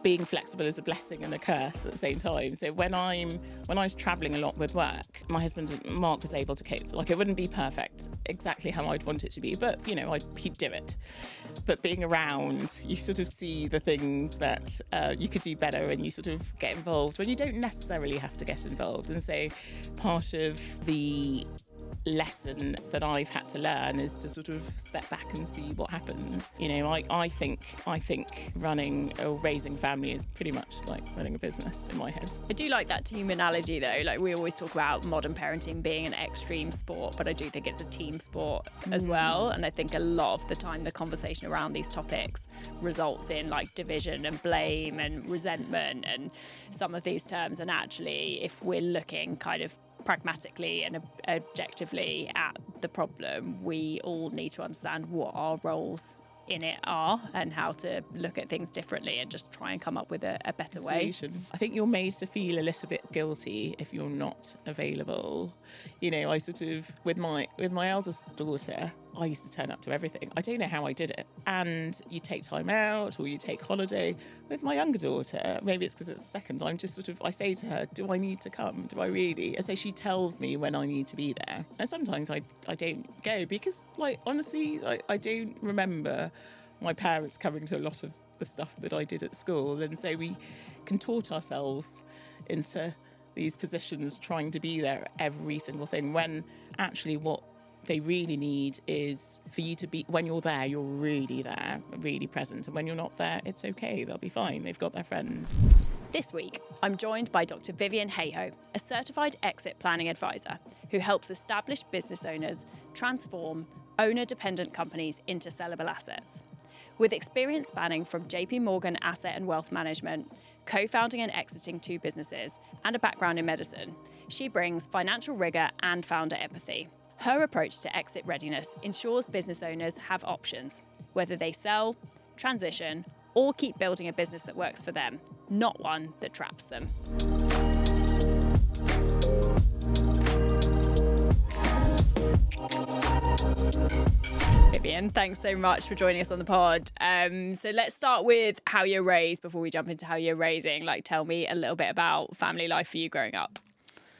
being flexible is a blessing and a curse at the same time. So when I was traveling a lot with work, my husband Mark was able to cope. Like, it wouldn't be perfect exactly how I'd want it to be, but you know, he'd do it. But being around, you sort of see the things that you could do better, and you sort of get involved when you don't necessarily have to get involved. And so part of the lesson that I've had to learn is to sort of step back and see what happens. You know, I think running or raising family is pretty much like running a business in my head. I do like that team analogy though. Like, we always talk about modern parenting being an extreme sport, but I do think it's a team sport as well. And I think a lot of the time the conversation around these topics results in like division and blame and resentment and some of these terms. And actually, if we're looking kind of pragmatically and objectively at the problem, we all need to understand what our roles in it are and how to look at things differently and just try and come up with a better way. I think you're made to feel a little bit guilty if you're not available. You know, I sort of, with my eldest daughter, I used to turn up to everything. I don't know how I did it. And you take time out or you take holiday. With my younger daughter, maybe it's because it's the second, I'm just sort of, I say to her, do I need to come? Do I really? And so she tells me when I need to be there. And sometimes I don't go because, like, honestly, I don't remember my parents coming to a lot of the stuff that I did at school. And so we contort ourselves into these positions trying to be there at every single thing, when actually what they really need is for you to be, when you're there, you're really there, really present. And when you're not there, it's okay. They'll be fine. They've got their friends. This week, I'm joined by Dr Vivienne Heyhoe, a certified exit planning advisor who helps established business owners transform owner-dependent companies into sellable assets. With experience spanning from JP Morgan Asset and Wealth Management, co-founding and exiting 2 businesses, and a background in medicine, she brings financial rigor and founder empathy. Her approach to exit readiness ensures business owners have options, whether they sell, transition, or keep building a business that works for them, not one that traps them. Vivienne, thanks so much for joining us on the pod. So let's start with how you're raised before we jump into how you're raising. Like, tell me a little bit about family life for you growing up.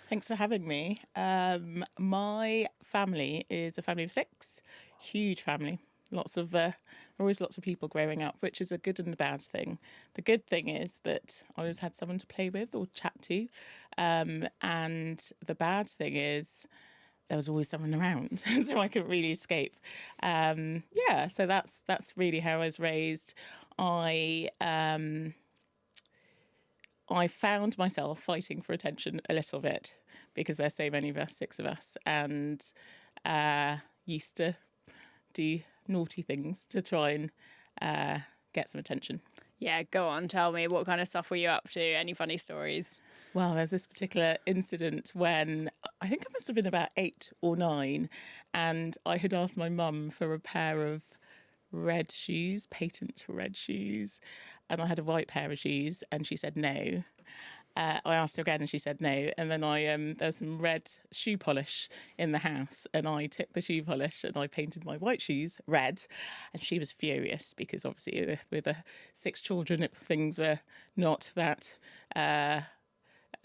Thanks for having me. My family is a family of 6, huge family. Always lots of people growing up, which is a good and a bad thing. The good thing is that I always had someone to play with or chat to. And the bad thing is there was always someone around, so I couldn't really escape. So that's really how I was raised. I found myself fighting for attention a little bit because there's so many of us, 6 of us, and used to do naughty things to try and get some attention. Yeah, go on, tell me, what kind of stuff were you up to? Any funny stories? Well, there's this particular incident when I think I must have been about 8 or 9, and I had asked my mum for a pair of red shoes, patent red shoes, and I had a white pair of shoes, and she said no. I asked her again and she said no, and then there was some red shoe polish in the house, and I took the shoe polish and I painted my white shoes red, and she was furious because obviously with the 6 children, things were not that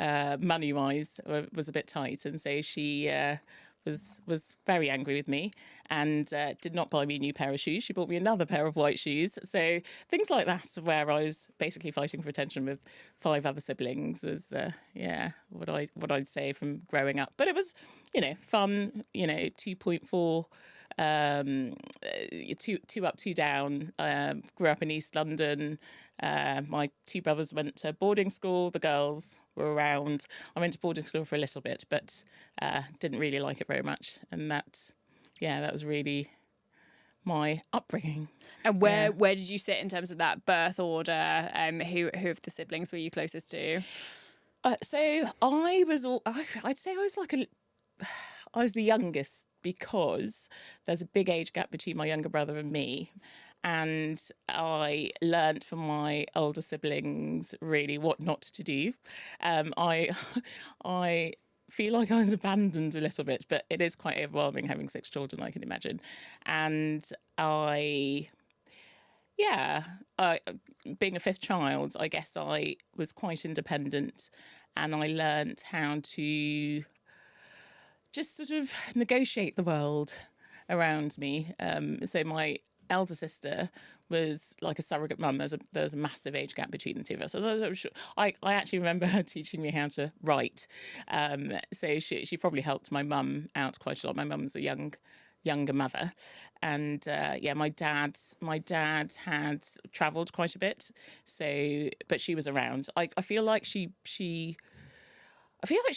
money-wise was a bit tight, and so she was very angry with me and did not buy me a new pair of shoes. She bought me another pair of white shoes. So things like that, where I was basically fighting for attention with 5 other siblings, was what I'd say from growing up. But it was, fun. 2.4. 2 up, 2 down. Grew up in East London. My 2 brothers went to boarding school. The girls were around. I went to boarding school for a little bit, but didn't really like it very much. And that was really my upbringing. And where did you sit in terms of that birth order? Who of the siblings were you closest to? So I'd say I was the youngest because there's a big age gap between my younger brother and me. And I learnt from my older siblings really what not to do. I feel like I was abandoned a little bit, but it is quite overwhelming having 6 children, I can imagine. And I Yeah, being a fifth child, I guess I was quite independent, and I learnt how to just sort of negotiate the world around me. So my elder sister was like a surrogate mum. There's a massive age gap between the two of us. So I actually remember her teaching me how to write. So she probably helped my mum out quite a lot. My mum's a younger mother, and yeah, my dad had travelled quite a bit. So, but she was around. I feel like she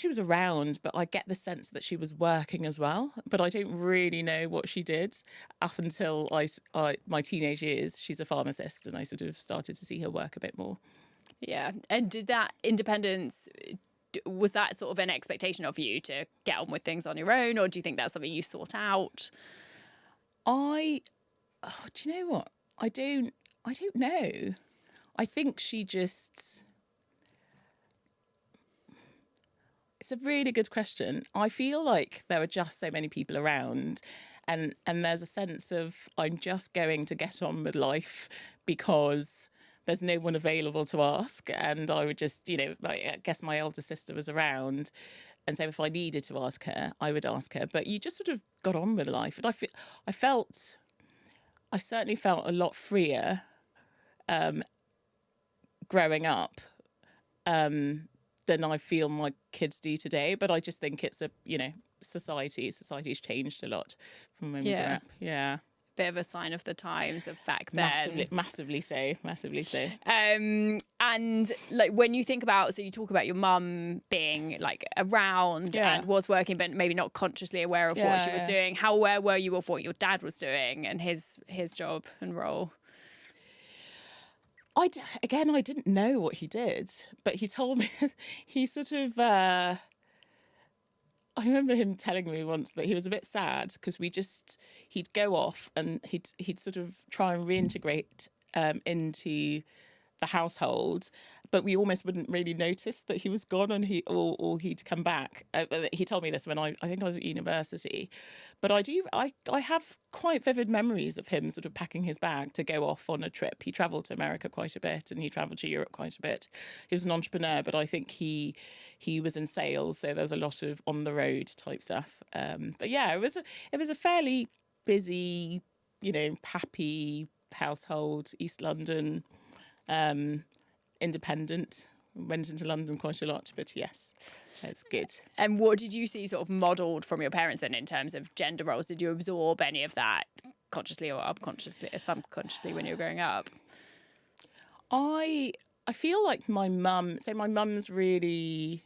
was around, but I get the sense that she was working as well. But I don't really know what she did up until my teenage years. She's a pharmacist, and I sort of started to see her work a bit more. Yeah. And did that independence, was that sort of an expectation of you to get on with things on your own, or do you think that's something you sought out? Do you know what? I don't know. I think she just... It's a really good question. I feel like there are just so many people around, and there's a sense of I'm just going to get on with life because there's no one available to ask. And I would just, I guess my elder sister was around, and so if I needed to ask her, I would ask her. But you just sort of got on with life. And I certainly felt a lot freer growing up. Than I feel my kids do today. But I just think it's society's changed a lot from when we grew up. Yeah. Bit of a sign of the times of back then. Massively so. And like when you think about, so you talk about your mum being like around and was working, but maybe not consciously aware of what she was doing. How aware were you of what your dad was doing and his job and role? I didn't know what he did, but he told me, he sort of, I remember him telling me once that he was a bit sad because he'd go off and he'd sort of try and reintegrate into the household, but we almost wouldn't really notice that he was gone and he'd come back. He told me this when I think I was at university, but I have quite vivid memories of him sort of packing his bag to go off on a trip. He travelled to America quite a bit and he travelled to Europe quite a bit. He was an entrepreneur, but I think he was in sales, so there was a lot of on the road type stuff. But yeah, it was a fairly busy, happy household, East London. Independent, went into London quite a lot, but yes, it's good. And what did you see sort of modelled from your parents then in terms of gender roles? Did you absorb any of that consciously or subconsciously when you were growing up? I feel like my mum's really,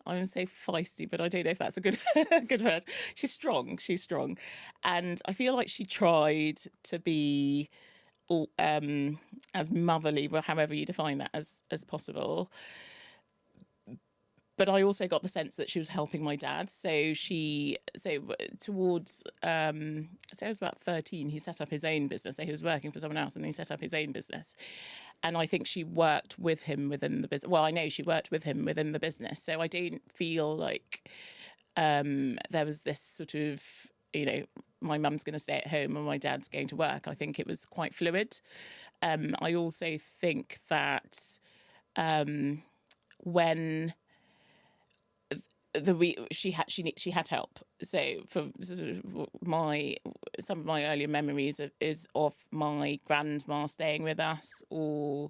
I wouldn't say feisty, but I don't know if that's a good word. She's strong, and I feel like she tried to be as motherly, well, however you define that, as possible. But I also got the sense that she was helping my dad. So towards, I was about 13, he set up his own business. So he was working for someone else and he set up his own business. And I think she worked with him within the business. Well, I know she worked with him within the business. So I don't feel like there was this sort of, my mum's going to stay at home and my dad's going to work. I think it was quite fluid. I also think that when she had help. So for sort of some of my earlier memories is of my grandma staying with us, or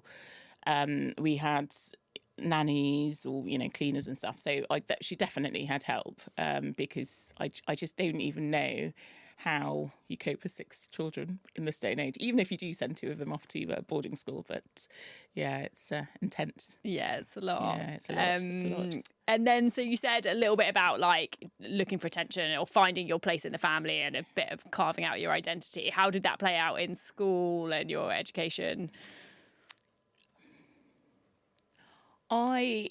we had nannies or cleaners and stuff. So she definitely had help, because I just don't even know how you cope with 6 children in this day and age, even if you do send 2 of them off to boarding school. But yeah, it's intense. Yeah, it's a lot. Yeah, it's a lot. And then, so you said a little bit about like looking for attention or finding your place in the family and a bit of carving out your identity. How did that play out in school and your education? Gosh,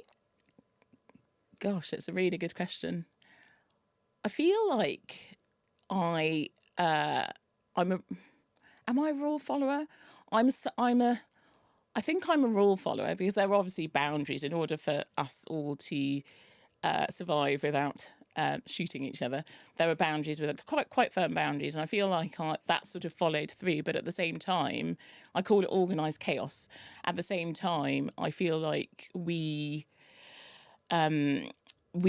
it's a really good question. I feel like am I a rule follower? I think I'm a rule follower because there are obviously boundaries in order for us all to survive without shooting each other. There were boundaries with quite firm boundaries, and I feel like that sort of followed through. But at the same time, I call it organised chaos. At the same time, I feel like we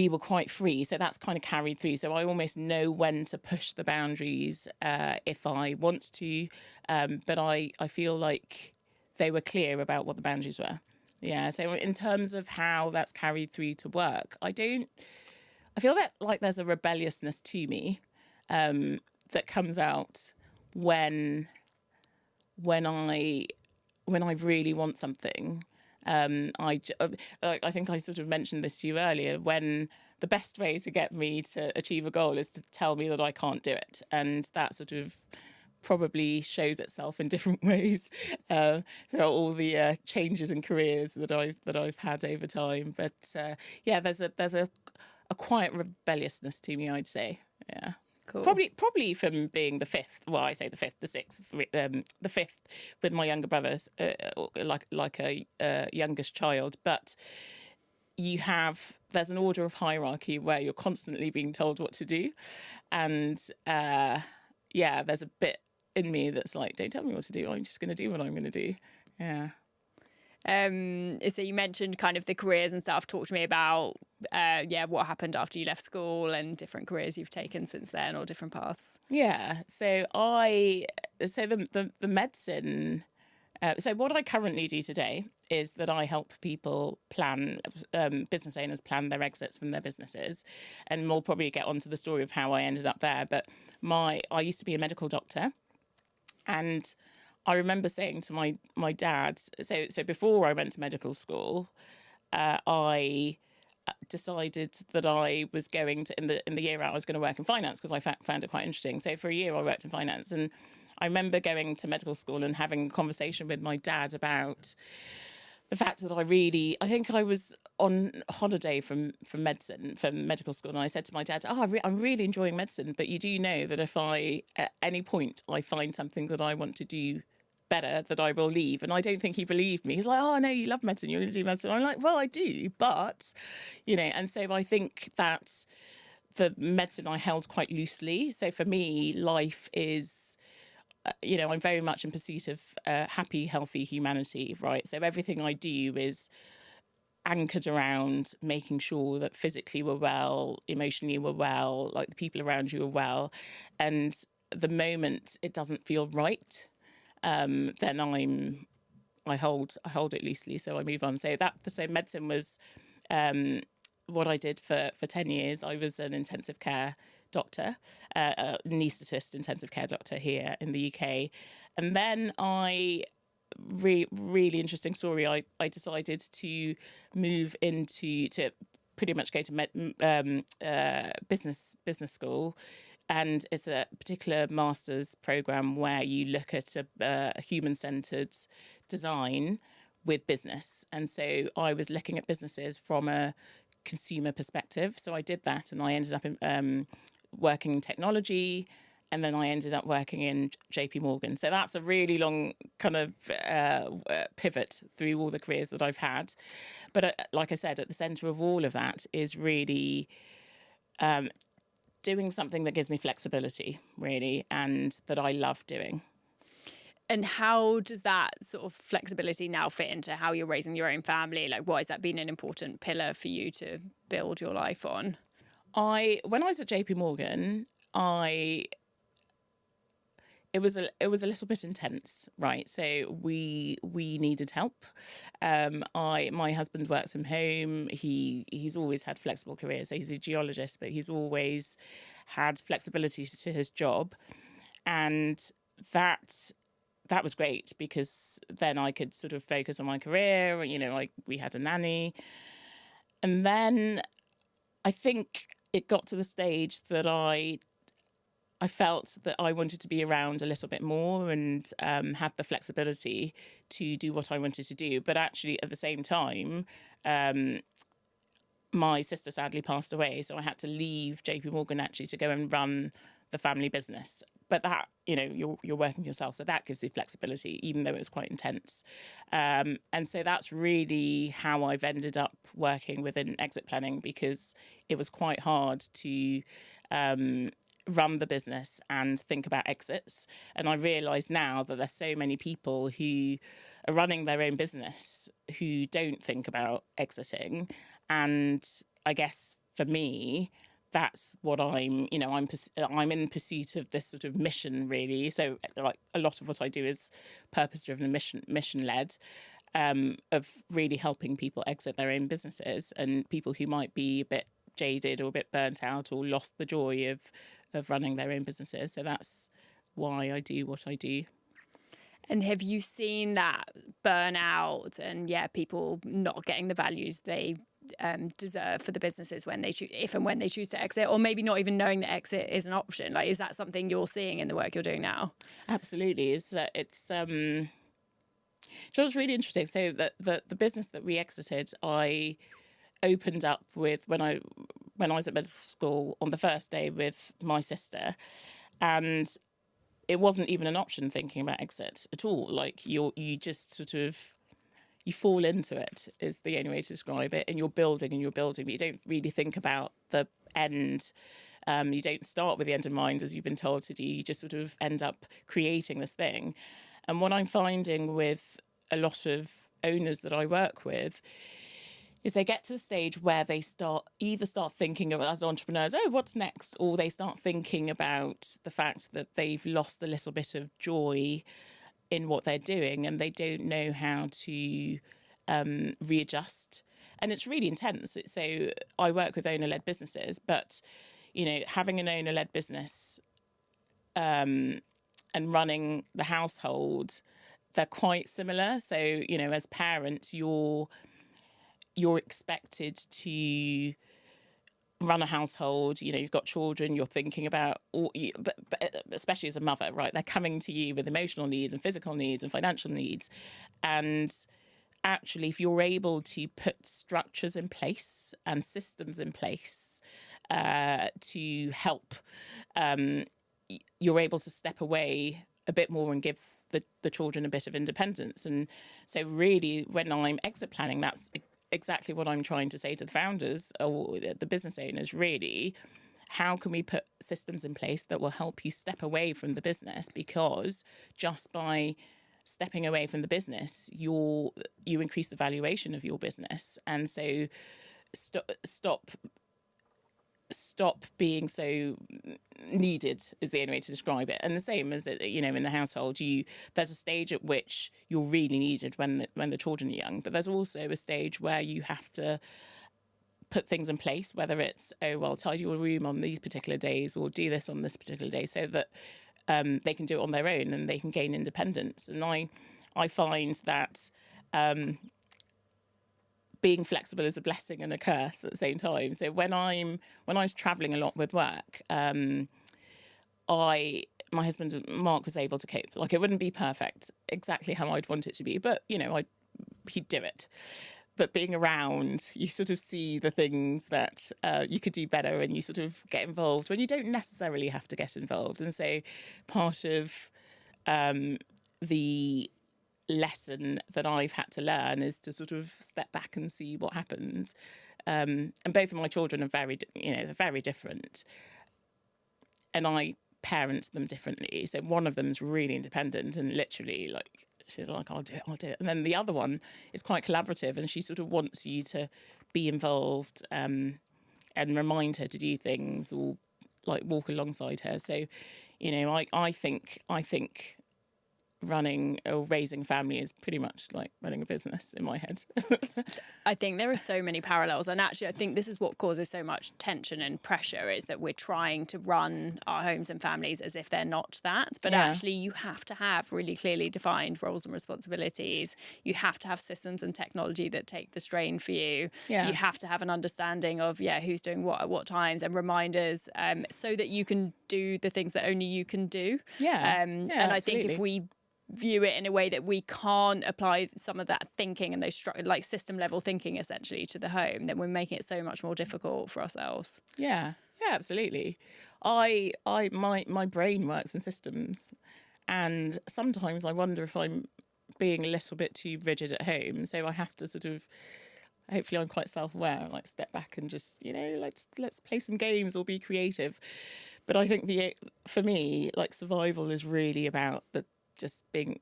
were quite free, so that's kind of carried through. So I almost know when to push the boundaries if I want to, but I feel like they were clear about what the boundaries were. Yeah, so in terms of how that's carried through to work, I feel that like there's a rebelliousness to me that comes out when I really want something. I think I sort of mentioned this to you earlier, when the best way to get me to achieve a goal is to tell me that I can't do it. And that sort of probably shows itself in different ways all the changes in careers that I've had over time. But there's a quiet rebelliousness to me, I'd say. Yeah. Cool. Probably from being the fifth. Well, I say the fifth, the sixth, the fifth with my younger brothers, like a youngest child. But there's an order of hierarchy where you're constantly being told what to do, and there's a bit in me that's like, don't tell me what to do. I'm just going to do what I'm going to do. Yeah. So you mentioned kind of the careers and stuff. Talk to me about what happened after you left school and different careers you've taken since then, or different paths. Yeah. So the medicine. So what I currently do today is that I help people business owners plan their exits from their businesses, and we'll probably get onto the story of how I ended up there. But I used to be a medical doctor, and I remember saying to my dad, so before I went to medical school, I decided that I was going to, in the year out, I was going to work in finance because I found it quite interesting. So for a year I worked in finance, and I remember going to medical school and having a conversation with my dad about the fact that I think I was on holiday from medical school, and I said to my dad, I'm really enjoying medicine, but you do know that if at any point I find something that I want to do better, that I will leave. And I don't think he believed me. He's like, oh no, you love medicine, you're going to do medicine. I'm like, well, I do, but and so I think that the medicine I held quite loosely. So for me, life is I'm very much in pursuit of happy, healthy humanity, right? So everything I do is anchored around making sure that physically we're well, emotionally we're well, like the people around you are well. And the moment it doesn't feel right, then I hold it loosely, so I move on. So medicine was what I did for 10 years. I was an intensive care doctor, anaesthetist, intensive care doctor here in the UK. And then really interesting story, I decided to move to pretty much go to business school. And it's a particular master's program where you look at a human-centered design with business. And so I was looking at businesses from a consumer perspective. So I did that, and I ended up working in technology, and then I ended up working in JP Morgan. So that's a really long kind of pivot through all the careers that I've had. But like I said, at the centre of all of that is really doing something that gives me flexibility, really, and that I love doing. And how does that sort of flexibility now fit into how you're raising your own family? Like, why has that been an important pillar for you to build your life on? When I was at JP Morgan, it was a little bit intense, right? So we needed help. My husband works from home. He's always had flexible careers. So he's a geologist, but he's always had flexibility to his job, and that was great because then I could sort of focus on my career. We had a nanny, and then I think it got to the stage that I felt that I wanted to be around a little bit more and have the flexibility to do what I wanted to do. But actually, at the same time, my sister sadly passed away, so I had to leave JP Morgan actually to go and run the family business. But that, you're working yourself, so that gives you flexibility, even though it was quite intense. And so that's really how I've ended up working within exit planning, because it was quite hard to run the business and think about exits. And I realise now that there's so many people who are running their own business who don't think about exiting. And I guess for me, that's what I'm in pursuit of this sort of mission, really. So like a lot of what I do is purpose driven and mission led, of really helping people exit their own businesses, and people who might be a bit jaded or a bit burnt out or lost the joy of running their own businesses. So that's why I do what I do. And have you seen that burnout and people not getting the values they deserve for the businesses when they if and when they choose to exit, or maybe not even knowing that exit is an option? Like, is that something you're seeing in the work you're doing now? Absolutely. It's so it's really interesting. So the business that we exited, I opened up with when I was at medical school on the first day with my sister, and it wasn't even an option thinking about exit at all. Like you just sort of, you fall into it is the only way to describe it, and you're building, but you don't really think about the end. You don't start with the end in mind, as you've been told to do. You just sort of end up creating this thing. And what I'm finding with a lot of owners that I work with is they get to the stage where they start thinking of, as entrepreneurs, oh, what's next? Or they start thinking about the fact that they've lost a little bit of joy in what they're doing, and they don't know how to readjust. And it's really intense. So I work with owner-led businesses, but, having an owner-led business and running the household, they're quite similar. So, as parents, you're expected to run a household. You've got children, you're thinking about, but especially as a mother, right? They're coming to you with emotional needs and physical needs and financial needs. And actually, if you're able to put structures in place and systems in place to help, you're able to step away a bit more and give the children a bit of independence. And so really, when I'm exit planning, that's exactly what I'm trying to say to the founders or the business owners, really. How can we put systems in place that will help you step away from the business? Because just by stepping away from the business, you increase the valuation of your business. And so stop being so needed is the only way to describe it. And the same as in the household, there's a stage at which you're really needed when the children are young, but there's also a stage where you have to put things in place, whether it's tidy your room on these particular days or do this on this particular day, so that they can do it on their own and they can gain independence. And I find that being flexible is a blessing and a curse at the same time. So when I was traveling a lot with work, my husband Mark was able to cope. Like, it wouldn't be perfect exactly how I'd want it to be, but he'd do it. But being around, you sort of see the things that you could do better, and you sort of get involved when you don't necessarily have to get involved. And so part of the lesson that I've had to learn is to sort of step back and see what happens. And both of my children are they're very different, and I parent them differently. So one of them is really independent and literally she's like, I'll do it. And then the other one is quite collaborative, and she sort of wants you to be involved and remind her to do things, or like walk alongside her. So, I think running or raising a family is pretty much like running a business in my head. I think there are so many parallels, and actually I think this is what causes so much tension and pressure, is that we're trying to run our homes and families as if they're not that, but actually you have to have really clearly defined roles and responsibilities. You have to have systems and technology that take the strain for you. You have to have an understanding of who's doing what at what times, and reminders, so that you can do the things that only you can do. And I think if we view it in a way that we can't apply some of that thinking and those like system level thinking essentially to the home, then we're making it so much more difficult for ourselves. Yeah, absolutely. My brain works in systems, and sometimes I wonder if I'm being a little bit too rigid at home. So I have to sort of, hopefully I'm quite self-aware, like step back and just, let's play some games or be creative. But I think for me, like survival is really about just being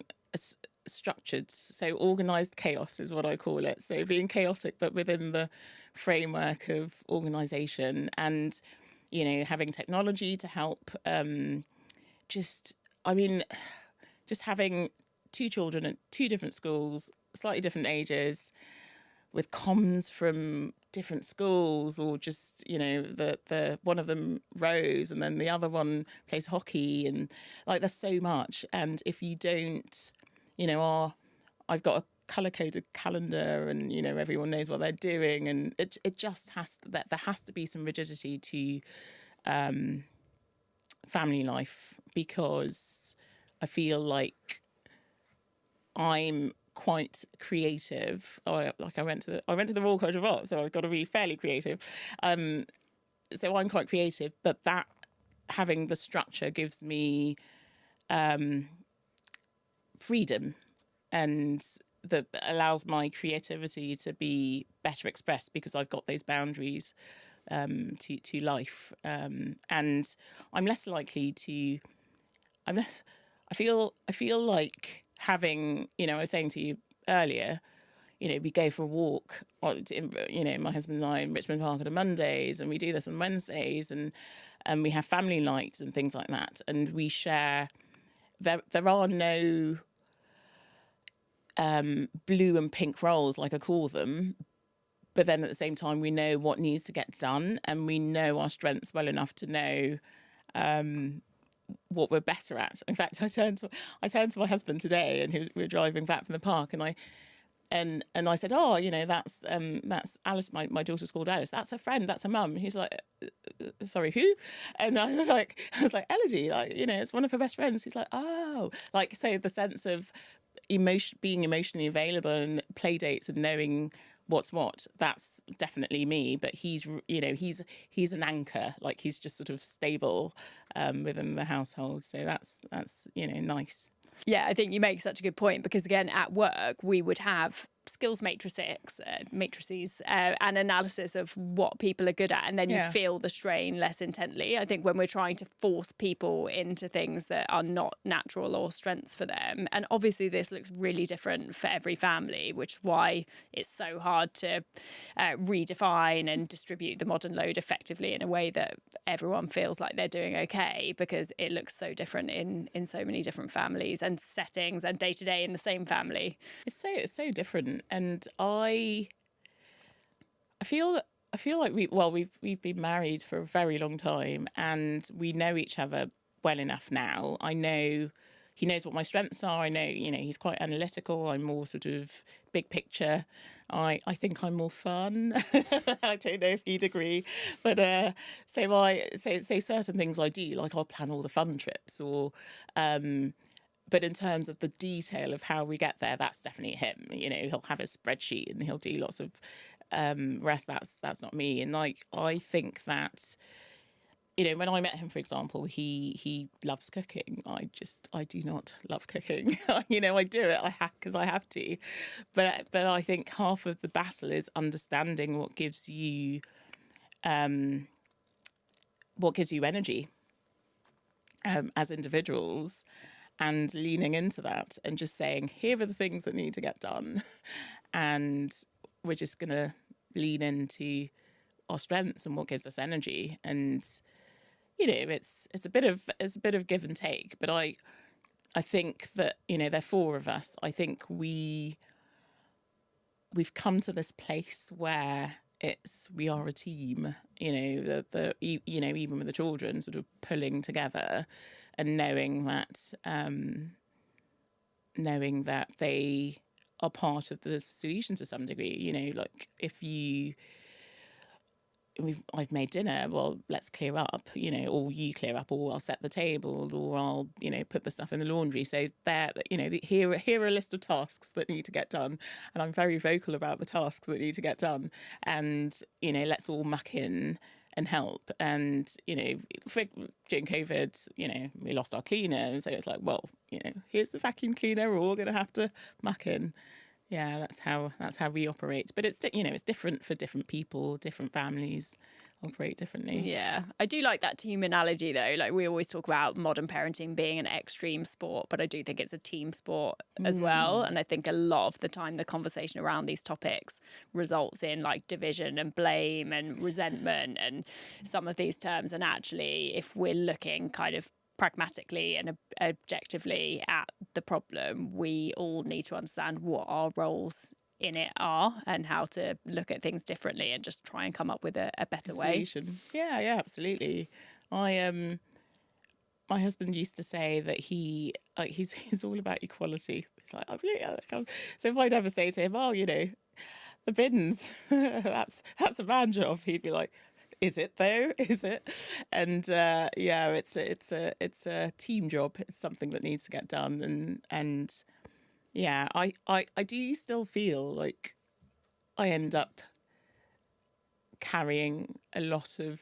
structured. So organised chaos is what I call it. So being chaotic, but within the framework of organisation, and having technology to help. Just having two children at two different schools, slightly different ages, with comms from different schools, or just the one of them rows and then the other one plays hockey, and like there's so much. And if you don't, I've got a color coded calendar, and everyone knows what they're doing, and it just there has to be some rigidity to family life, because I feel like I'm quite creative. I went to the Royal College of Art, so I've got to be fairly creative. So I'm quite creative, but that having the structure gives me freedom, and that allows my creativity to be better expressed, because I've got those boundaries to life, and I'm less likely to. I feel like having, I was saying to you earlier, we go for a walk, my husband and I in Richmond Park on Mondays, and we do this on Wednesdays, and we have family nights and things like that, and we share. There are no blue and pink roles, like I call them, but then at the same time we know what needs to get done, and we know our strengths well enough to know what we're better at. In fact, I turned to my husband today, and we were driving back from the park, and I said, "Oh, that's Alice. My daughter's called Alice. That's her friend. That's her mum." He's like, "Sorry, who?" And I was like, "Elodie. Like, it's one of her best friends." He's like, "Oh," like, so the sense of being emotionally available, and play dates, and knowing what's what, that's definitely me. But he's an anchor, like he's just sort of stable within the household, so that's nice. Yeah, I think you make such a good point, because again, at work we would have skills matrices and analysis of what people are good at, and then you feel the strain less intently. I think when we're trying to force people into things that are not natural or strengths for them, and obviously this looks really different for every family, which is why it's so hard to redefine and distribute the modern load effectively in a way that everyone feels like they're doing okay, because it looks so different in so many different families and settings and day to day in the same family. It's so different. And I feel like we've been married for a very long time, and we know each other well enough now. I know he knows what my strengths are. I know, he's quite analytical. I'm more sort of big picture. I think I'm more fun. I don't know if he'd agree, but so certain things I do, like I'll plan all the fun trips, or but in terms of the detail of how we get there, that's definitely him. He'll have a spreadsheet and he'll do lots of rest. That's not me. And like, I think that, when I met him, for example, he loves cooking. I do not love cooking. I do it because I have to. But I think half of the battle is understanding what gives you energy as individuals, and leaning into that, and just saying, here are the things that need to get done, and we're just going to lean into our strengths and what gives us energy. And it's a bit of give and take, but I think that there are four of us. I think we've come to this place where we are a team, even with the children, sort of pulling together, and knowing that they are part of the solution to some degree. Like if I've made dinner, well, let's clear up, or you clear up, or I'll set the table, or I'll, put the stuff in the laundry. So here are a list of tasks that need to get done. And I'm very vocal about the tasks that need to get done. And, let's all muck in help. And, during COVID, we lost our cleaner. And so it's like, well, here's the vacuum cleaner. We're all going to have to muck in. Yeah, that's how we operate. But it's, it's different for different people, different families operate differently. Yeah, I do like that team analogy though. Like we always talk about modern parenting being an extreme sport, but I do think it's a team sport as well. And I think a lot of the time the conversation around these topics results in like division and blame and resentment and some of these terms. And actually, if we're looking kind of pragmatically and objectively at the problem, we all need to understand what our roles in it are and how to look at things differently and just try and come up with a better way. Yeah, absolutely. My husband used to say that he's all about equality. It's like, so if I'd ever say to him, the bins, that's a man job, he'd be like, is it though? Is it? And it's a team job. It's something that needs to get done. And yeah, I do still feel like I end up carrying a lot of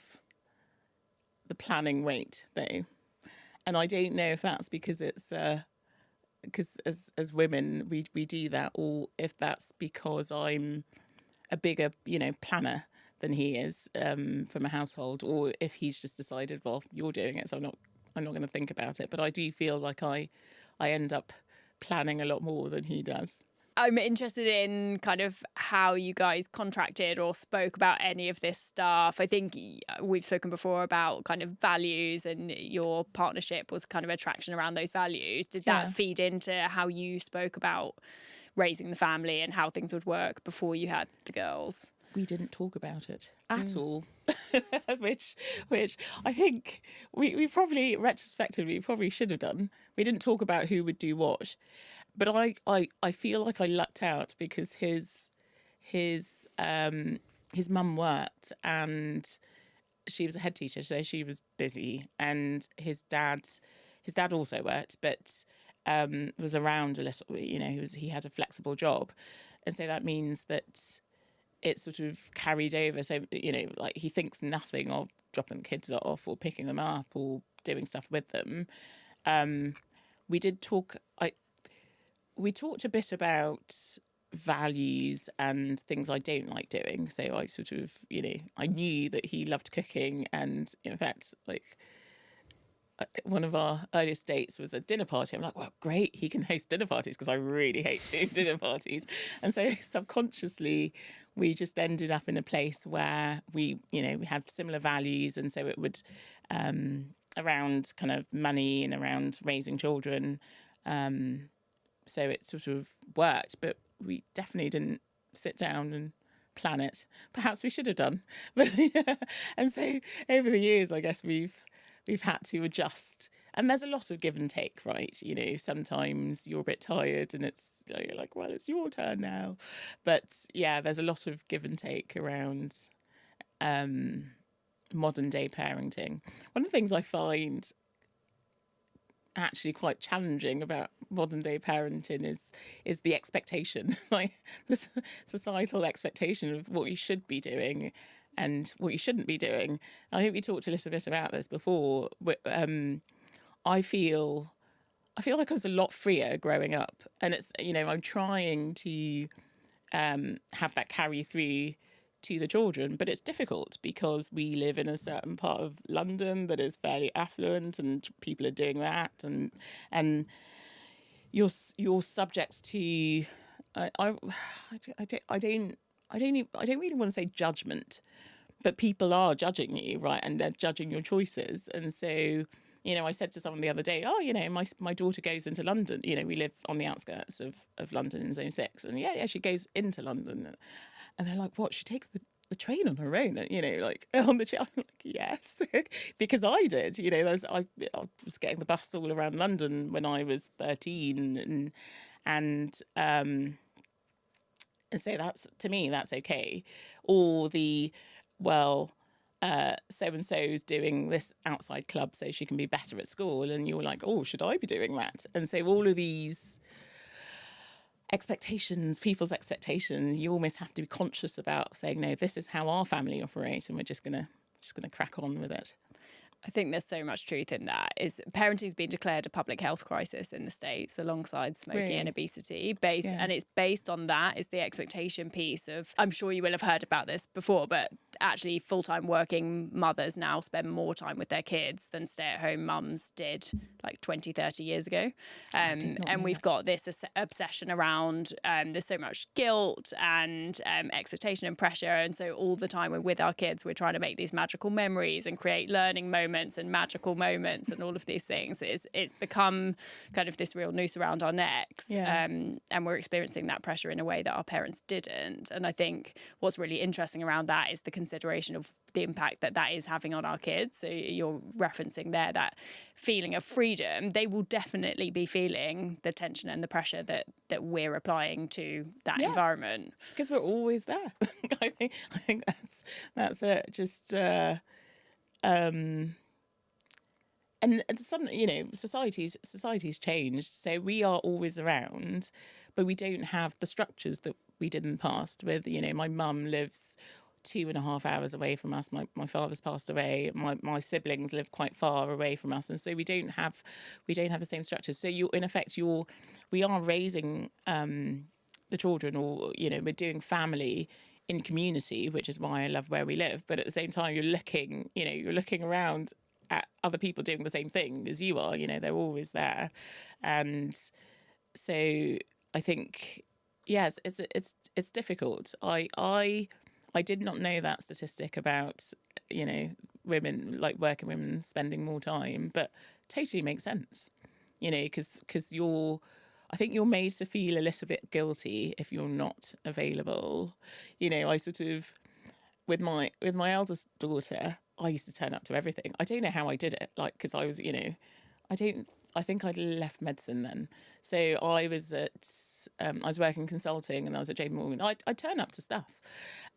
the planning weight though. And I don't know if that's because it's because as women we do that, or if that's because I'm a bigger planner than he is from a household, or if he's just decided, well, you're doing it, so I'm not going to think about it. But I do feel like I end up planning a lot more than he does. I'm interested in kind of how you guys contracted or spoke about any of this stuff. I think we've spoken before about kind of values, and your partnership was kind of attraction around those values. Did that feed into how you spoke about raising the family and how things would work before you had the girls? We didn't talk about it at all, which I think we probably, retrospectively, probably should have done. We didn't talk about who would do what. But I feel like I lucked out because his mum worked and she was a head teacher, so she was busy, and his dad also worked, but was around a little. He had a flexible job, and so that means that it sort of carried over. So like he thinks nothing of dropping the kids off or picking them up or doing stuff with them. We did talk. We talked a bit about values and things I don't like doing. So I sort of, I knew that he loved cooking. And in fact, like one of our earliest dates was a dinner party. I'm like, well, great, he can host dinner parties because I really hate doing dinner parties. And so subconsciously, we just ended up in a place where we had similar values. And so it would, around kind of money and around raising children, so it sort of worked, but we definitely didn't sit down and plan it. Perhaps we should have done. But and so over the years, I guess we've had to adjust. And there's a lot of give and take, right? Sometimes you're a bit tired and you're like, well, it's your turn now. But yeah, there's a lot of give and take around modern day parenting. One of the things I find actually quite challenging about modern day parenting is the expectation, like the societal expectation of what you should be doing and what you shouldn't be doing. I think we talked a little bit about this before. But, I feel like I was a lot freer growing up, and it's I'm trying to have that carry through to the children, but it's difficult because we live in a certain part of London that is fairly affluent, and people are doing that, and you're subject to I don't really want to say judgment, but people are judging you, right, and they're judging your choices. And so I said to someone the other day, my daughter goes into London. We live on the outskirts of London in Zone 6. And she goes into London. And they're like, what? She takes the train on her own, like on the train. I'm like, yes, because I did. I was getting the bus all around London when I was 13. And so that's, to me, that's okay. Or so-and-so's doing this outside club so she can be better at school, and you're like, oh, should I be doing that? And so all of these expectations, people's expectations, you almost have to be conscious about saying, no, this is how our family operates, and we're just gonna just going to crack on with it. I think there's so much truth in that. Is parenting's been declared a public health crisis in the States alongside smoking and obesity. And it's based on that, is the expectation piece of, I'm sure you will have heard about this before, but actually full-time working mothers now spend more time with their kids than stay-at-home mums did like 20, 30 years ago. And we've got this obsession around, there's so much guilt and expectation and pressure. And so all the time we're with our kids, we're trying to make these magical memories and create learning moments and magical moments and all of these things. It's become kind of this real noose around our necks. And we're experiencing that pressure in a way that our parents didn't. And I think what's really interesting around that is the consideration of the impact that is having on our kids. So you're referencing there that feeling of freedom. They will definitely be feeling the tension and the pressure that we're applying to that environment. Because we're always there. I think that's it. Just and some, society's changed, so we are always around, but we don't have the structures that we did in the past. With, my mum lives 2.5 hours away from us. My father's passed away. My siblings live quite far away from us, and so we don't have the same structures. So we are raising the children, or we're doing family in community, which is why I love where we live. But at the same time, you're looking around at other people doing the same thing as you are. They're always there, and so I think yes, it's difficult. I did not know that statistic about women, like working women spending more time, but totally makes sense. Because I think you're made to feel a little bit guilty if you're not available. I sort of, with my eldest daughter, I used to turn up to everything. I don't know how I did it, because I was, I think I'd left medicine then. So I was working consulting, and I was at JP Morgan. I'd turn up to stuff.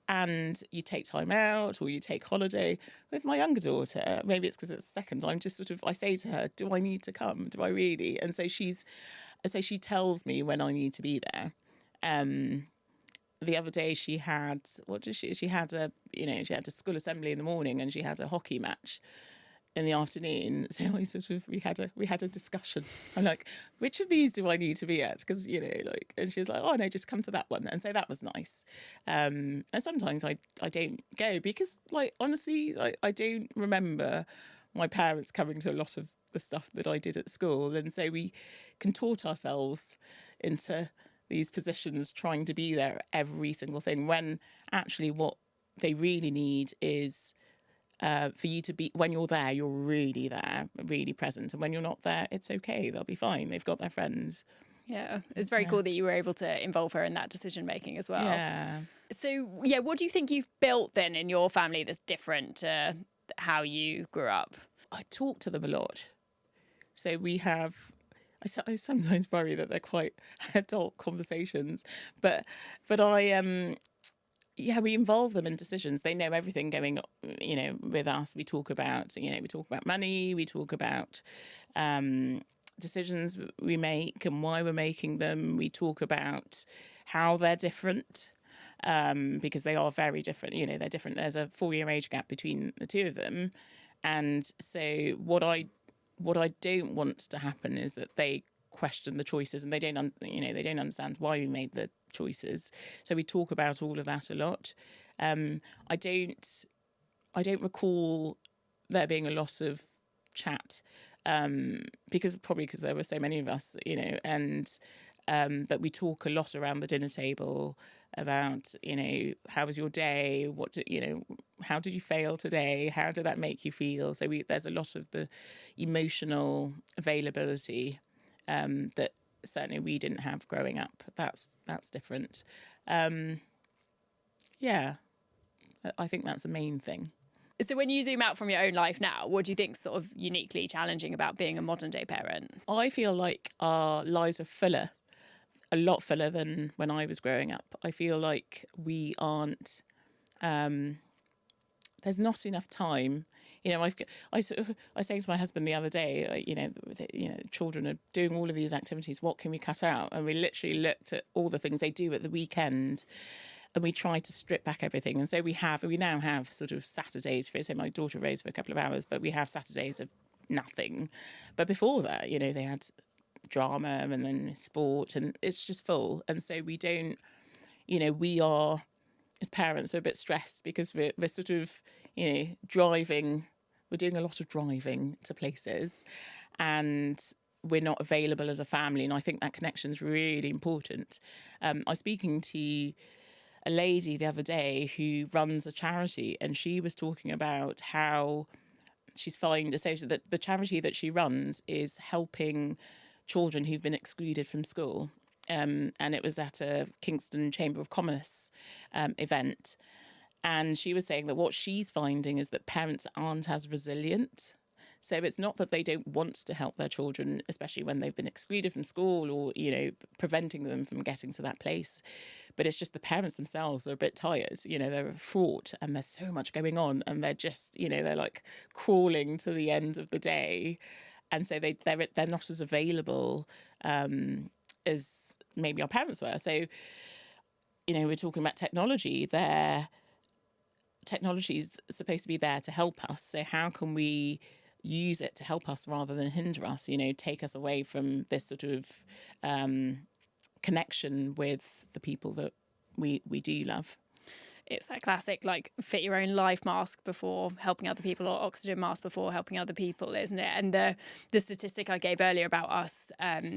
And you take time out, or you take holiday. With my younger daughter, maybe it's because it's second, I'm just sort of, I say to her, do I need to come? Do I really? And so she tells me when I need to be there. The other day she had, she had a school assembly in the morning, and she had a hockey match in the afternoon. So we had a discussion. I'm like, which of these do I need to be at? Because and she was like, oh no, just come to that one. And so that was nice. And sometimes I don't go because, honestly, I don't remember my parents coming to a lot of the stuff that I did at school. And so we contort ourselves into these positions trying to be there at every single thing, when actually what they really need is for you to be, when you're there, you're really there, really present. And when you're not there, it's okay. They'll be fine. They've got their friends. Yeah, it's very cool that you were able to involve her in that decision making as well. Yeah. So, what do you think you've built then in your family that's different to how you grew up? I talk to them a lot. So we have, I sometimes worry that they're quite adult conversations, but I we involve them in decisions. They know everything going, with us. We talk about, money. We talk about decisions we make and why we're making them. We talk about how they're different, because they are very different. They're different. There's a 4-year age gap between the two of them, and so what I don't want to happen is that they question the choices, and they don't understand why we made the choices. So we talk about all of that a lot. I don't recall there being a lot of chat, because there were so many of us, and but we talk a lot around the dinner table about, how was your day? How did you fail today? How did that make you feel? So there's a lot of the emotional availability that certainly we didn't have growing up. That's different. I think that's the main thing. So when you zoom out from your own life now, what do you think sort of uniquely challenging about being a modern day parent? I feel like our lives are fuller, a lot fuller than when I was growing up. I feel like we aren't, there's not enough time. I say to my husband the other day, children are doing all of these activities. What can we cut out? And we literally looked at all the things they do at the weekend. and we try to strip back everything. And so we now have sort of Saturdays for, so my daughter raised for a couple of hours, but we have Saturdays of nothing. But before that, you know, they had drama and then sport, and it's just full. And so we don't, you know, we are, as parents, are a bit stressed because we're sort of, you know, driving, we're doing a lot of driving to places, and we're not available as a family. And I think that connection is really important. I was speaking to a lady the other day who runs a charity, and she was talking about how she's that the charity that she runs is helping children who've been excluded from school. And it was at a Kingston Chamber of Commerce event. And she was saying that what she's finding is that parents aren't as resilient. So it's not that they don't want to help their children, especially when they've been excluded from school or, you know, preventing them from getting to that place. But it's just the parents themselves are a bit tired. You know, they're fraught and there's so much going on, and they're just, you know, they're like crawling to the end of the day. And so they're not as available as maybe our parents were. So, you know, we're talking about technology. Technology is supposed to be there to help us. So how can we use it to help us rather than hinder us, you know, take us away from this sort of connection with the people that we do love? It's that classic, like, fit your own life mask before helping other people, or oxygen mask before helping other people, isn't it? And the statistic I gave earlier about us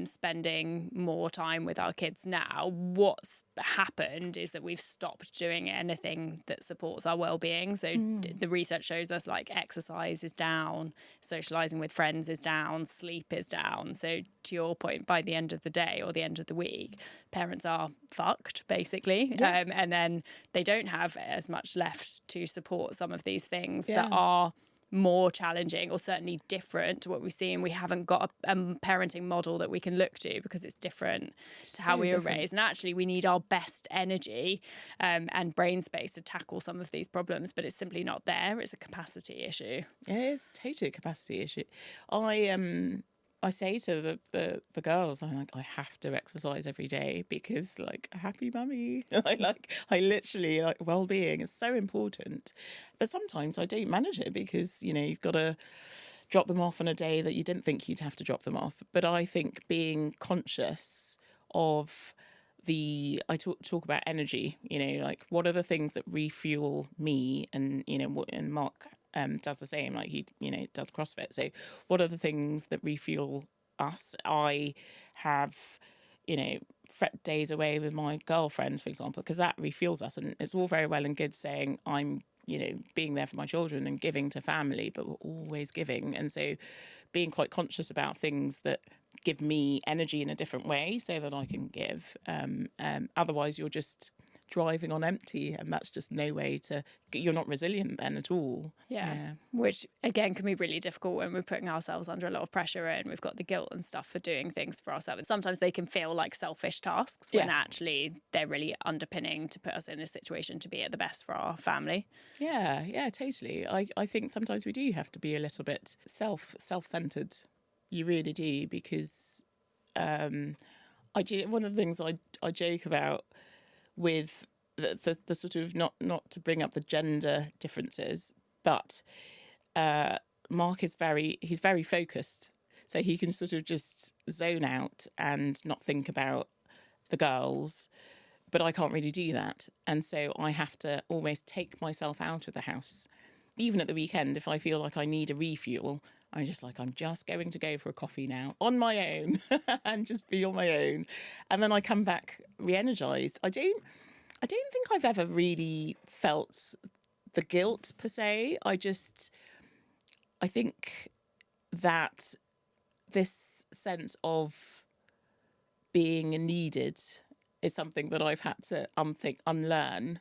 spending more time with our kids now, what's happened is that we've stopped doing anything that supports our well-being. So the research shows us, like, exercise is down, socialising with friends is down, sleep is down. So to your point, by the end of the day or the end of the week, parents are fucked, basically. Yeah. And then they don't have as much left to support some of these things Yeah. that are more challenging, or certainly different to what we see. And we haven't got a parenting model that we can look to because it's different to how we were raised. And actually we need our best energy and brain space to tackle some of these problems, but it's simply not there. It's a capacity issue. It is totally a capacity issue. I say to the girls, I'm like, I have to exercise every day because, like, happy mummy. I literally, like, well-being is so important. But sometimes I don't manage it because, you know, you've got to drop them off on a day that you didn't think you'd have to drop them off. But I think being conscious of I talk about energy, you know, like, what are the things that refuel me, and, you know, and Mark does the same, like, he, you know, does CrossFit. So what are the things that refuel us? I have, you know, days away with my girlfriends, for example, because that refuels us. And it's all very well and good saying I'm, you know, being there for my children and giving to family, but we're always giving. And so being quite conscious about things that give me energy in a different way so that I can give. Otherwise you're just driving on empty, and that's just no way to, you're not resilient then at all. Yeah. Which again can be really difficult when we're putting ourselves under a lot of pressure and we've got the guilt and stuff for doing things for ourselves. Sometimes they can feel like selfish tasks when actually they're really underpinning to put us in a situation to be at the best for our family. Yeah, totally. I think sometimes we do have to be a little bit self-centered. You really do, because one of the things I joke about with the sort of, not to bring up the gender differences, but Mark is he's very focused, so he can sort of just zone out and not think about the girls, but I can't really do that, and so I have to always take myself out of the house. Even at the weekend, if I feel like I need a refuel, I'm just going to go for a coffee now on my own and just be on my own. And then I come back re-energized. I don't think I've ever really felt the guilt per se. I think that this sense of being needed is something that I've had to unlearn,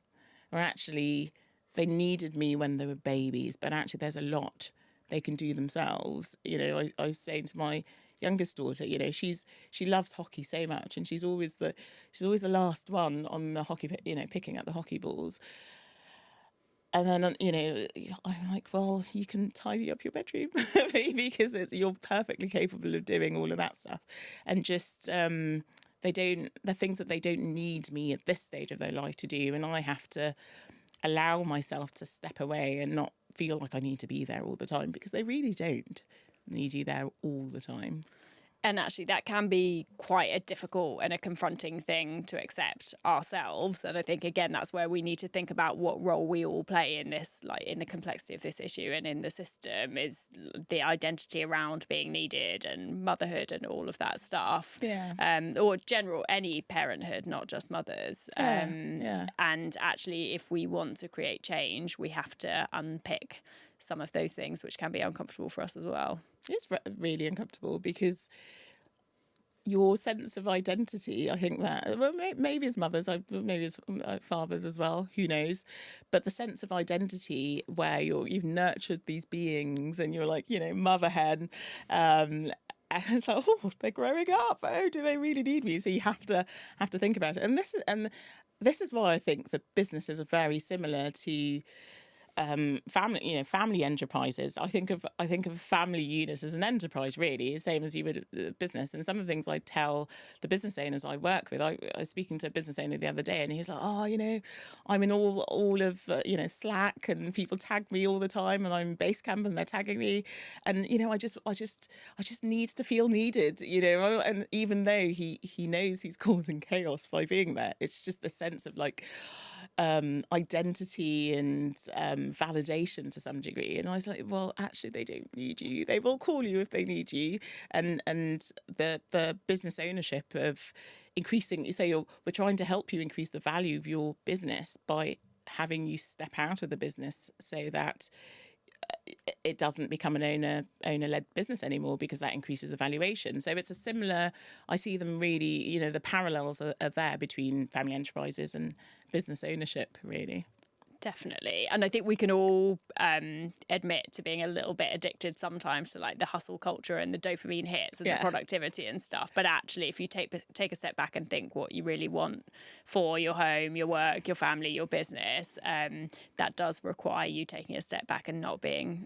where actually they needed me when they were babies, but actually there's a lot they can do themselves. You know, I was saying to my youngest daughter, you know, she loves hockey so much, and she's always the last one on the hockey, you know, picking up the hockey balls. And then, you know, I'm like, well, you can tidy up your bedroom because you're perfectly capable of doing all of that stuff. And just they're things that they don't need me at this stage of their life to do, and I have to allow myself to step away and not feel like I need to be there all the time, because they really don't need you there all the time. And actually, that can be quite a difficult and a confronting thing to accept ourselves. And I think, again, that's where we need to think about what role we all play in this, like in the complexity of this issue and in the system, is the identity around being needed and motherhood and all of that stuff. Yeah. Or general, any parenthood, not just mothers. Yeah. And actually, if we want to create change, we have to unpick some of those things, which can be uncomfortable for us as well. It's really uncomfortable, because your sense of identity, I think that, well, maybe as mothers, maybe as fathers as well, who knows, but the sense of identity where you've nurtured these beings and you're like, mother hen, and it's like, oh, they're growing up. Oh, do they really need me? So you have to think about it. And this is why I think that businesses are very similar to family enterprises. I think of a family unit as an enterprise, really, same as you would a business. And some of the things I tell the business owners I work with, I was speaking to a business owner the other day, and he's like, I'm in all of Slack, and people tag me all the time, and I'm in Basecamp and they're tagging me, and I just need to feel needed, and even though he knows he's causing chaos by being there, it's just the sense of like identity and validation to some degree. And I was like, well, actually, they don't need you. They will call you if they need you. And the business ownership of increasing, we're trying to help you increase the value of your business by having you step out of the business so that it doesn't become an owner-led business anymore, because that increases the valuation. So it's a similar, I see them really, the parallels are there between family enterprises and business ownership, really. Definitely. And I think we can all admit to being a little bit addicted sometimes to like the hustle culture and the dopamine hits and the productivity and stuff. But actually, if you take a step back and think what you really want for your home, your work, your family, your business, that does require you taking a step back and not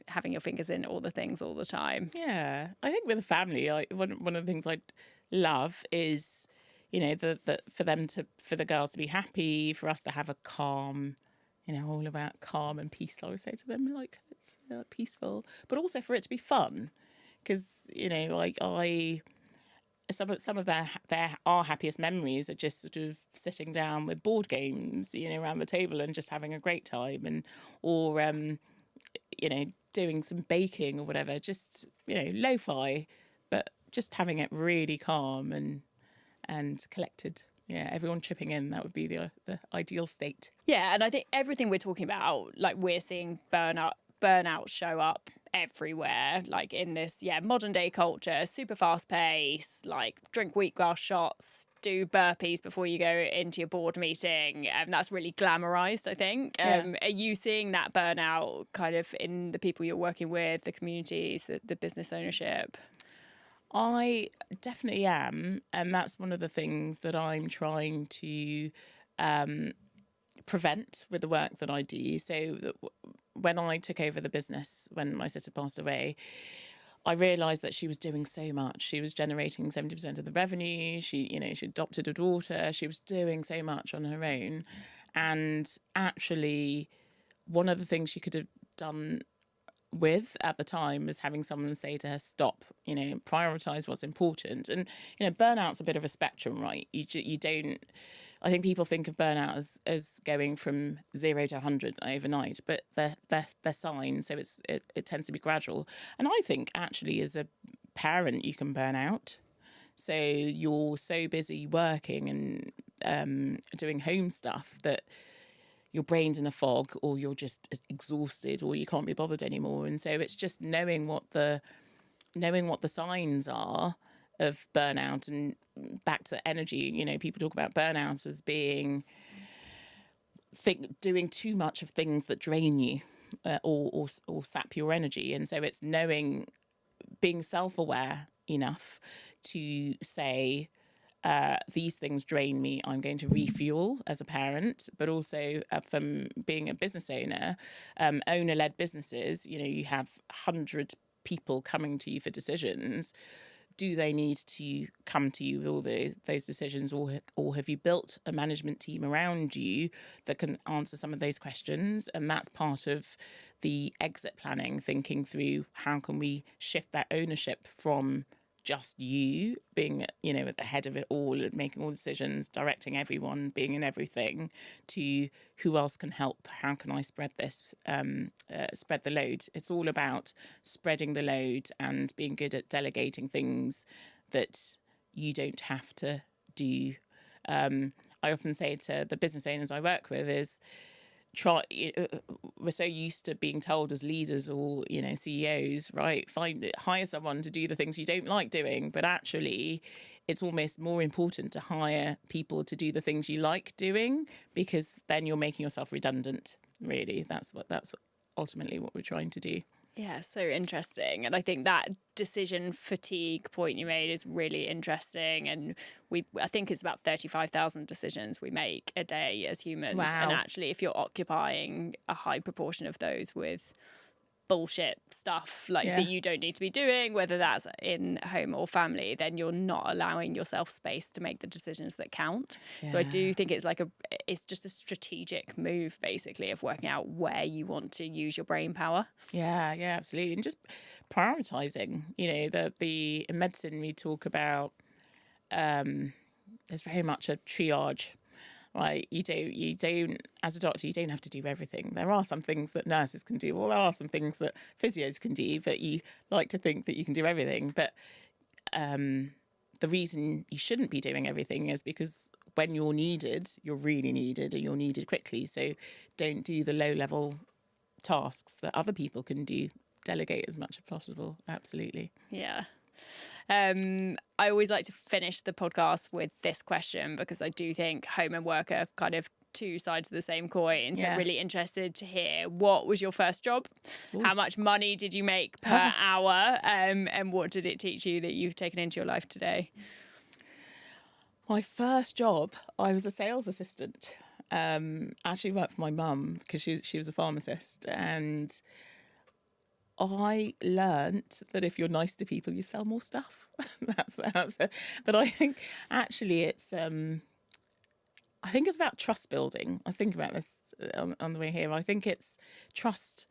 having your fingers in all the things all the time. Yeah. I think with a family, one of the things I love is, for the girls to be happy, for us to have a calm, all about calm and peace. I would say to them, like, it's peaceful, but also for it to be fun, because some of our happiest memories are just sort of sitting down with board games, around the table and just having a great time, or doing some baking or whatever, just lo-fi, but just having it really calm and collected. Yeah, everyone chipping in, that would be the ideal state. Yeah, and I think everything we're talking about, like, we're seeing burnout show up everywhere, like in this modern day culture, super fast pace, like drink wheatgrass shots, do burpees before you go into your board meeting, and that's really glamorized, I think. Are you seeing that burnout kind of in the people you're working with, the communities, the business ownership? I definitely am, and that's one of the things that I'm trying to prevent with the work that I do. So when I took over the business, when my sister passed away, I realised that she was doing so much. She was generating 70% of the revenue. She adopted a daughter. She was doing so much on her own, and actually, one of the things she could have done with at the time was having someone say to her, stop, prioritize what's important. And burnout's a bit of a spectrum, right? You don't, I think people think of burnout as going from 0 to 100 overnight, but they're signs, so it tends to be gradual. And I think actually as a parent you can burn out, so you're so busy working and doing home stuff that your brain's in a fog, or you're just exhausted, or you can't be bothered anymore. And so it's just knowing what the signs are of burnout. And back to energy, people talk about burnout as being doing too much of things that drain you or sap your energy. And so it's being self-aware enough to say, these things drain me, I'm going to refuel as a parent, but also from being a business owner, owner-led businesses, you have 100 people coming to you for decisions. do they need to come to you with all those decisions, or have you built a management team around you that can answer some of those questions? And that's part of the exit planning, thinking through how can we shift that ownership from just you being, at the head of it all and making all decisions, directing everyone, being in everything, to who else can help? How can I spread this, spread the load? It's all about spreading the load and being good at delegating things that you don't have to do. I often say to the business owners I work with is, we're so used to being told as leaders or CEOs, right, hire someone to do the things you don't like doing, but actually it's almost more important to hire people to do the things you like doing, because then you're making yourself redundant. Really, that's ultimately what we're trying to do. Yeah, so interesting. And I think that decision fatigue point you made is really interesting. And I think it's about 35,000 decisions we make a day as humans. Wow. And actually, if you're occupying a high proportion of those with bullshit stuff that you don't need to be doing, whether that's in home or family, then you're not allowing yourself space to make the decisions that count. Yeah. So I do think it's just a strategic move, basically, of working out where you want to use your brain power. Yeah, absolutely. And just prioritizing, the in medicine we talk about, there's very much a triage. Right, you don't, as a doctor, you don't have to do everything. There are some things that nurses can do, or there are some things that physios can do, but you like to think that you can do everything. But the reason you shouldn't be doing everything is because when you're needed, you're really needed, and you're needed quickly. So don't do the low-level tasks that other people can do. Delegate as much as possible. Absolutely. Yeah. I always like to finish the podcast with this question, because I do think home and work are kind of two sides of the same coin. So I'm really interested to hear, what was your first job? Ooh. How much money did you make per hour? And what did it teach you that you've taken into your life today? My first job, I was a sales assistant. Actually worked for my mum because she was a pharmacist, and I learnt that if you're nice to people, you sell more stuff. That's the answer. But I think actually it's about trust building. I was thinking about this on the way here. I think it's trust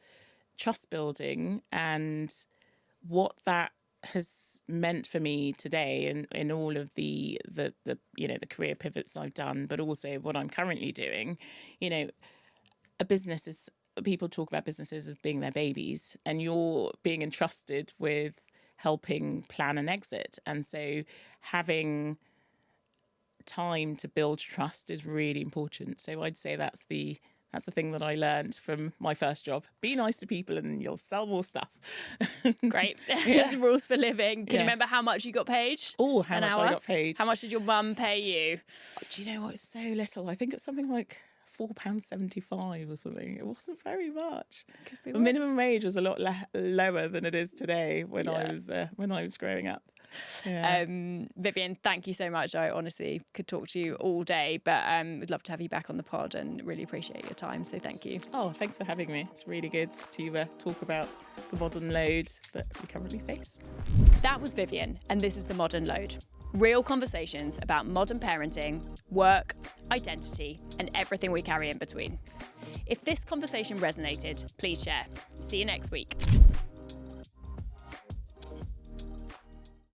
building, and what that has meant for me today, and in all of the career pivots I've done, but also what I'm currently doing. A business is, people talk about businesses as being their babies, and you're being entrusted with helping plan an exit. And so having time to build trust is really important. So I'd say that's the thing that I learned from my first job. Be nice to people and you'll sell more stuff. Great. The rules for living. Can you remember how much you got paid? Oh, how much I got paid. How much did your mum pay you? Do you know what? It's so little. I think it's something like £4.75 or something. It wasn't very much. The minimum wage was a lot lower than it is today when I was growing up. Yeah. Vivienne, thank you so much. I honestly could talk to you all day, but we'd love to have you back on the pod, and really appreciate your time. So thank you. Oh, thanks for having me. It's really good to talk about the modern load that we currently face. That was Vivienne, and this is The Modern Load. Real conversations about modern parenting, work, identity, and everything we carry in between. If this conversation resonated, please share. See you next week.